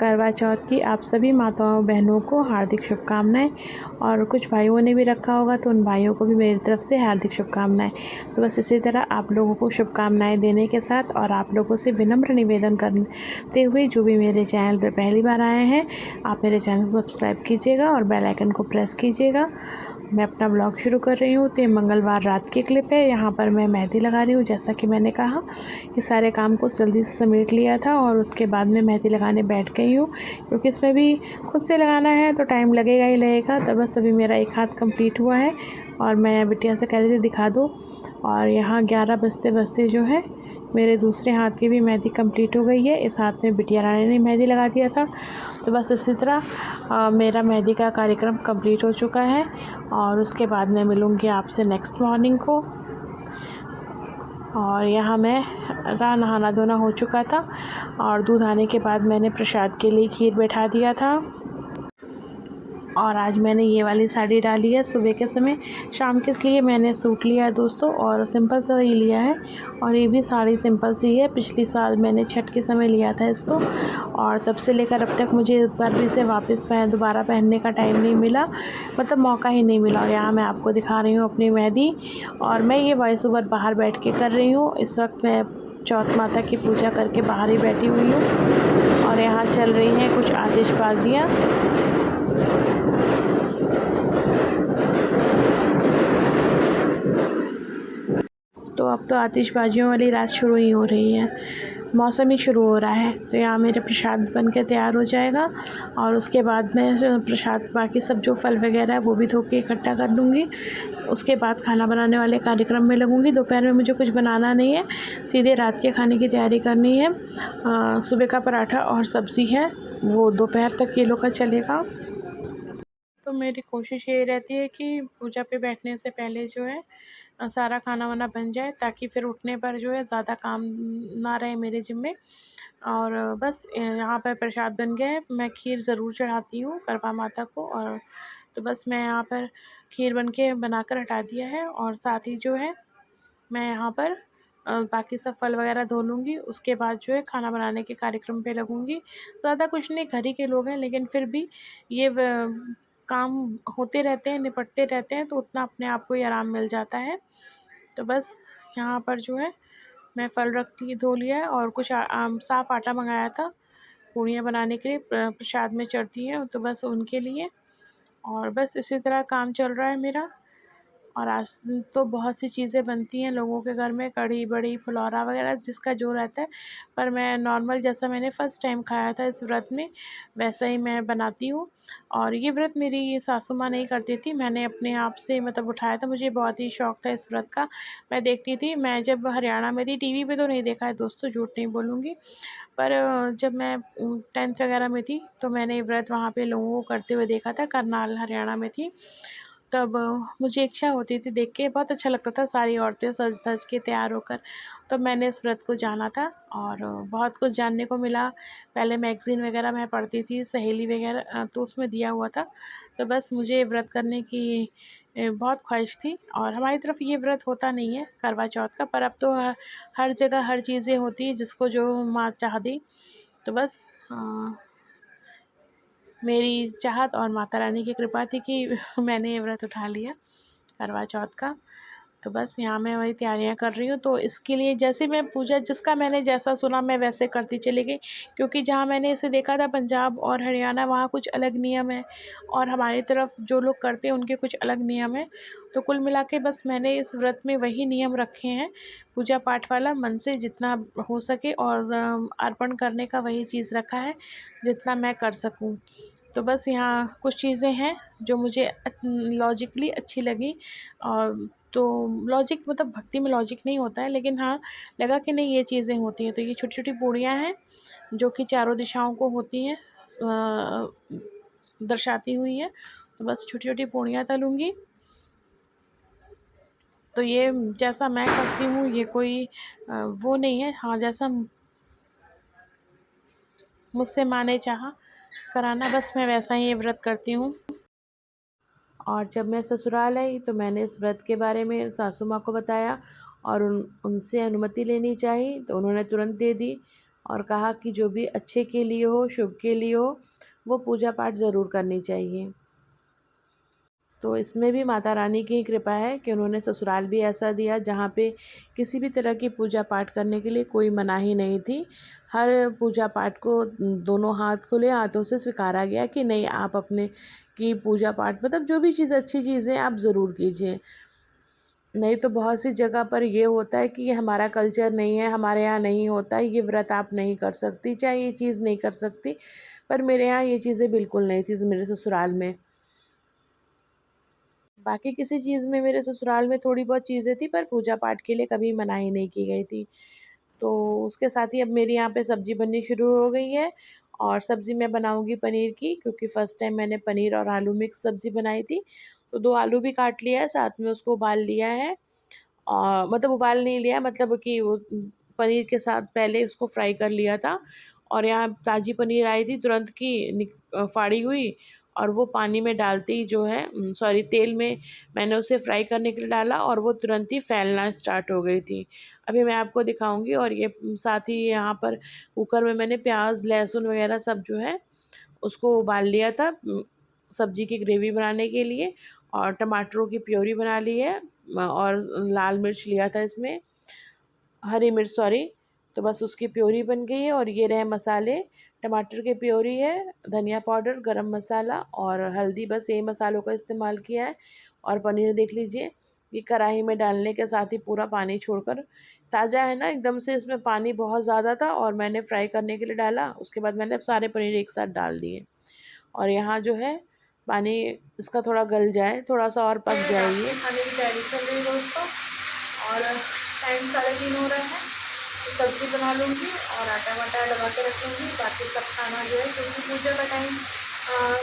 करवा चौथ की आप सभी माताओं बहनों को हार्दिक शुभकामनाएं। और कुछ भाइयों ने भी रखा होगा तो उन भाइयों को भी मेरी तरफ से हार्दिक शुभकामनाएं। तो बस इसी तरह आप लोगों को शुभकामनाएं देने के साथ और आप लोगों से विनम्र निवेदन करते हुए, जो भी मेरे चैनल पर पहली बार आए हैं, आप मेरे चैनल को सब्सक्राइब कीजिएगा और बेल आइकन को प्रेस कीजिएगा। मैं अपना ब्लॉग शुरू कर रही हूँ। तो ये मंगलवार रात की क्लिप है। यहाँ पर मैं मेहंदी लगा रही हूँ। जैसा कि मैंने कहा कि सारे काम को जल्दी से समेट लिया था और उसके बाद में मेहंदी लगाने बैठ गई हूँ, क्योंकि इसमें भी खुद से लगाना है तो टाइम लगेगा ही लगेगा। तो बस अभी मेरा एक हाथ कंप्लीट हुआ है और मैं बिटिया से कह रही थी दिखा दो। और यहाँ 11 बजते बजते जो है मेरे दूसरे हाथ की भी मेहंदी कंप्लीट हो गई है। इस हाथ में बिटिया रानी ने मेहंदी लगा दिया था। तो बस इसी तरह मेरा मेहंदी का कार्यक्रम कंप्लीट हो चुका है और उसके बाद मैं मिलूँगी आपसे नेक्स्ट मॉर्निंग को। और यहाँ मेरा नहाना धोना हो चुका था और दूध आने के बाद मैंने प्रसाद के लिए खीर बैठा दिया था। और आज मैंने ये वाली साड़ी डाली है सुबह के समय। शाम के लिए मैंने सूट लिया है दोस्तों, और सिंपल सा ही लिया है। और ये भी साड़ी सिंपल सी है। पिछली साल मैंने छठ के समय लिया था इसको, और तब से लेकर अब तक मुझे एक बार भी इसे वापस दोबारा पहनने का टाइम नहीं मिला, मतलब मौका ही नहीं मिला। और यहाँ मैं आपको दिखा रही हूँ अपनी मेहंदी, और मैं ये वॉइस ओवर बाहर बैठ के कर रही हूँ। इस वक्त मैं चौथ माता की पूजा करके बाहर ही बैठी हुई हूँ और यहाँ चल रही हैं कुछ आतिशबाजियाँ। तो अब तो आतिशबाजियों वाली रात शुरू ही हो रही है, मौसम ही शुरू हो रहा है। तो यहाँ मेरा प्रसाद बन के तैयार हो जाएगा और उसके बाद मैं प्रसाद बाकी सब जो फल वगैरह है वो भी धो के इकट्ठा कर लूँगी। उसके बाद खाना बनाने वाले कार्यक्रम में लगूँगी। दोपहर में मुझे कुछ बनाना नहीं है, सीधे रात के खाने की तैयारी करनी है। सुबह का पराठा और सब्ज़ी है, वो दोपहर तक ये लोग का चलेगा। तो मेरी कोशिश ये रहती है कि पूजा पे बैठने से पहले जो है सारा खाना वाना बन जाए, ताकि फिर उठने पर जो है ज़्यादा काम ना रहे मेरे ज़िम्मे। और बस यहाँ पर प्रसाद बन गया है। मैं खीर ज़रूर चढ़ाती हूँ करवा माता को, और तो बस मैं यहाँ पर खीर बन के बनाकर हटा दिया है। और साथ ही जो है मैं यहाँ पर बाकी सब फल वगैरह धो लूँगी। उसके बाद जो है खाना बनाने के कार्यक्रम पे लगूँगी। ज़्यादा कुछ नहीं, घर ही के लोग हैं, लेकिन फिर भी ये काम होते रहते हैं, निपटते रहते हैं, तो उतना अपने आप को ही आराम मिल जाता है। तो बस यहाँ पर जो है मैं फल धो लिया है और कुछ साफ़ आटा मंगाया था पूड़ियाँ बनाने के लिए, प्रसाद में चढ़ती हैं, तो बस उनके लिए। और बस इसी तरह काम चल रहा है मेरा। और आज तो बहुत सी चीज़ें बनती हैं लोगों के घर में, कढ़ी बड़ी फुलौरा वगैरह जिसका जो रहता है। पर मैं नॉर्मल जैसा मैंने फ़र्स्ट टाइम खाया था इस व्रत में, वैसा ही मैं बनाती हूँ। और ये व्रत मेरी सासू माँ नहीं करती थी, मैंने अपने आप से मतलब उठाया था। मुझे बहुत ही शौक़ था इस व्रत का। मैं देखती थी, मैं जब हरियाणा में थी, टीवी पे तो नहीं देखा है दोस्तों, झूठ नहीं बोलूँगी, पर जब मैं 10th वगैरह में थी तो मैंने ये व्रत वहाँ पे लोगों को करते हुए देखा था। करनाल हरियाणा में थी तब। मुझे इच्छा होती थी देख के, बहुत अच्छा लगता था सारी औरतें सज धज के तैयार होकर। तो मैंने इस व्रत को जाना था और बहुत कुछ जानने को मिला। पहले मैगज़ीन वगैरह मैं पढ़ती थी, सहेली वगैरह, तो उसमें दिया हुआ था। तो बस मुझे व्रत करने की बहुत ख्वाहिश थी। और हमारी तरफ ये व्रत होता नहीं है करवा चौथ का, पर अब तो हर जगह हर चीज़ें होती हैं, जिसको जो माँ चाह दी। तो बस मेरी चाहत और माता रानी की कृपा थी कि मैंने ये व्रत उठा लिया करवा चौथ का। तो बस यहाँ मैं वही तैयारियाँ कर रही हूँ। तो इसके लिए जैसे मैं पूजा जिसका मैंने जैसा सुना मैं वैसे करती चली गई, क्योंकि जहाँ मैंने इसे देखा था पंजाब और हरियाणा, वहाँ कुछ अलग नियम है और हमारी तरफ जो लोग करते हैं उनके कुछ अलग नियम है। तो कुल मिला के बस मैंने इस व्रत में वही नियम रखे हैं, पूजा पाठ वाला, मन से जितना हो सके, और अर्पण करने का वही चीज़ रखा है जितना मैं कर सकूँ। तो बस यहाँ कुछ चीज़ें हैं जो मुझे लॉजिकली अच्छी लगी। और तो लॉजिक मतलब भक्ति में लॉजिक नहीं होता है, लेकिन हाँ लगा कि नहीं ये चीज़ें होती हैं। तो ये छोटी छोटी पूड़ियाँ हैं जो कि चारों दिशाओं को होती हैं, दर्शाती हुई हैं। तो बस छोटी छोटी पूड़ियाँ तलूँगी। तो ये जैसा मैं करती हूँ ये कोई वो नहीं है, हाँ जैसा मुझसे माँ ने चाहा कराना, बस मैं वैसा ही ये व्रत करती हूँ। और जब मैं ससुराल आई तो मैंने इस व्रत के बारे में सासू माँ को बताया और उनसे अनुमति लेनी चाहिए, तो उन्होंने तुरंत दे दी। और कहा कि जो भी अच्छे के लिए हो, शुभ के लिए हो, वो पूजा पाठ ज़रूर करनी चाहिए। तो इसमें भी माता रानी की कृपा है कि उन्होंने ससुराल भी ऐसा दिया जहाँ पे किसी भी तरह की पूजा पाठ करने के लिए कोई मनाही नहीं थी। हर पूजा पाठ को दोनों हाथ खुले हाथों से स्वीकारा गया कि नहीं, आप अपने की पूजा पाठ मतलब जो भी चीज़ अच्छी चीज़ें आप ज़रूर कीजिए। नहीं तो बहुत सी जगह पर ये होता है कि ये हमारा कल्चर नहीं है, हमारे यहाँ नहीं होता है, ये व्रत आप नहीं कर सकती, चाहे ये चीज़ नहीं कर सकती। पर मेरे यहाँ ये चीज़ें बिल्कुल नहीं थी मेरे ससुराल में। बाकी किसी चीज़ में मेरे ससुराल में थोड़ी बहुत चीज़ें थी, पर पूजा पाठ के लिए कभी मनाही नहीं की गई थी। तो उसके साथ ही अब मेरे यहाँ पे सब्ज़ी बननी शुरू हो गई है, और सब्ज़ी मैं बनाऊँगी पनीर की, क्योंकि फ़र्स्ट टाइम मैंने पनीर और आलू मिक्स सब्ज़ी बनाई थी। तो 2 आलू भी काट लिया है, साथ में उसको उबाल लिया है। मतलब उबाल नहीं लिया, मतलब कि वो पनीर के साथ पहले उसको फ्राई कर लिया था। और यहाँ ताज़ी पनीर आई थी तुरंत की फाड़ी हुई, और वो पानी में डालते ही जो है सॉरी तेल में मैंने उसे फ्राई करने के लिए डाला, और वो तुरंत ही फैलना स्टार्ट हो गई थी। अभी मैं आपको दिखाऊंगी। और ये साथ ही यहाँ पर कुकर में मैंने प्याज लहसुन वगैरह सब जो है उसको उबाल लिया था सब्जी की ग्रेवी बनाने के लिए। और टमाटरों की प्योरी बना ली है, और लाल मिर्च लिया था इसमें, हरी मिर्च सॉरी। तो बस उसकी प्योरी बन गई है। और ये रहे मसाले, टमाटर की प्योरी है, धनिया पाउडर, गरम मसाला और हल्दी, बस यही मसालों का इस्तेमाल किया है। और पनीर देख लीजिए, ये कढ़ाई में डालने के साथ ही पूरा पानी छोड़कर, ताज़ा है ना एकदम से, इसमें पानी बहुत ज़्यादा था और मैंने फ्राई करने के लिए डाला, उसके बाद मैंने सारे पनीर एक साथ डाल दिए। और यहाँ जो है पानी इसका थोड़ा गल जाए, थोड़ा सा और पक जाए ये। खाने की तैयारी चल रही है दोस्तों, और टाइम 3:30 हो रहा है। तो सब्ज़ी बना लूँगी और आटा वाटा लगा के रख लूँगी। बाकी सब खाना जो है, क्योंकि पूजा का टाइम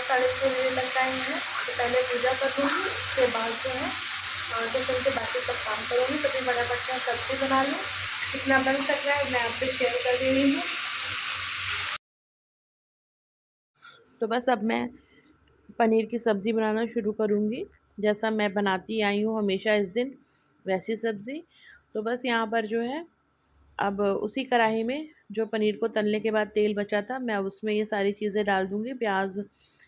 6:30 बजे तक टाइम है, तो पहले पूजा कर लूँगी, उसके बाद जो है टिफ़िन के बाकी सब काम करूँगी। तो फिर फटाफट से सब्ज़ी बना लूँ, कितना बन सक रहा है मैं आप पे शेयर कर दे रही हूँ। तो बस अब मैं पनीर की सब्ज़ी बनाना शुरू करूँगी, जैसा मैं बनाती आई हूँ हमेशा इस दिन, वैसी सब्ज़ी। तो बस यहाँ पर जो है अब उसी कढ़ाई में जो पनीर को तलने के बाद तेल बचा था, मैं उसमें ये सारी चीज़ें डाल दूँगी। प्याज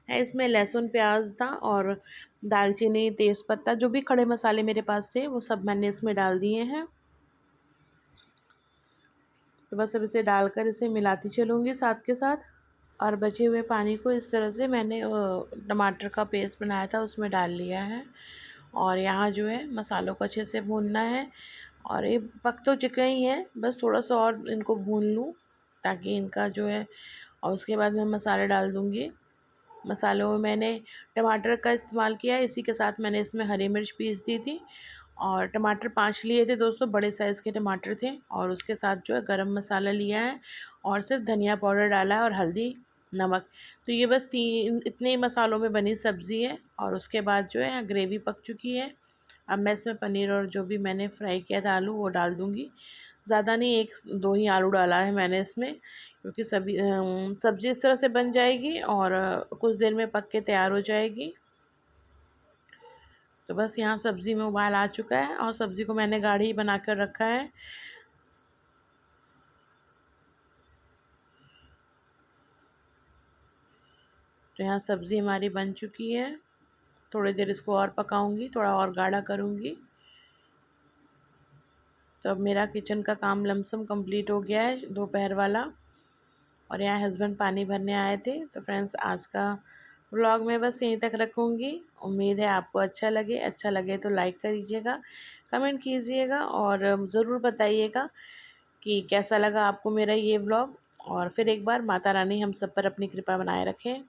है इसमें, लहसुन प्याज था, और दालचीनी तेज़पत्ता, जो भी खड़े मसाले मेरे पास थे वो सब मैंने इसमें डाल दिए हैं। तो बस अब इसे डालकर इसे मिलाती चलूँगी साथ के साथ। और बचे हुए पानी को इस तरह से मैंने टमाटर का पेस्ट बनाया था उसमें डाल लिया है। और यहाँ जो है मसालों को अच्छे से भूनना है, और ये पक तो चुके ही हैं, बस थोड़ा सा और इनको भून लूँ ताकि इनका जो है। और उसके बाद मैं मसाले डाल दूँगी। मसालों में मैंने टमाटर का इस्तेमाल किया है, इसी के साथ मैंने इसमें हरी मिर्च पीस दी थी। और टमाटर 5 लिए थे दोस्तों, बड़े साइज़ के टमाटर थे। और उसके साथ जो है गरम मसाला लिया है, और सिर्फ धनिया पाउडर डाला है, और हल्दी, नमक। तो ये बस तीन इतने ही मसालों में बनी सब्ज़ी है। और उसके बाद जो है ग्रेवी पक चुकी है। अब मैं इसमें पनीर और जो भी मैंने फ्राई किया था आलू वो डाल दूँगी। ज़्यादा नहीं, 1-2 ही आलू डाला है मैंने इसमें, क्योंकि सब्ज़ी इस तरह से बन जाएगी और कुछ देर में पक के तैयार हो जाएगी। तो बस यहाँ सब्ज़ी में उबाल आ चुका है, और सब्ज़ी को मैंने गाढ़ी बना कर रखा है। तो यहाँ सब्ज़ी हमारी बन चुकी है। थोड़ी देर इसको और पकाऊंगी, थोड़ा और गाढ़ा करूँगी। तो अब मेरा किचन का काम लमसम कंप्लीट हो गया है दोपहर वाला। और यहाँ हस्बैंड पानी भरने आए थे। तो फ्रेंड्स, आज का व्लॉग मैं बस यहीं तक रखूँगी। उम्मीद है आपको अच्छा लगे तो लाइक करिएगा, कमेंट कीजिएगा, और ज़रूर बताइएगा कि कैसा लगा आपको मेरा ये व्लॉग। और फिर एक बार माता रानी हम सब पर अपनी कृपा बनाए रखें।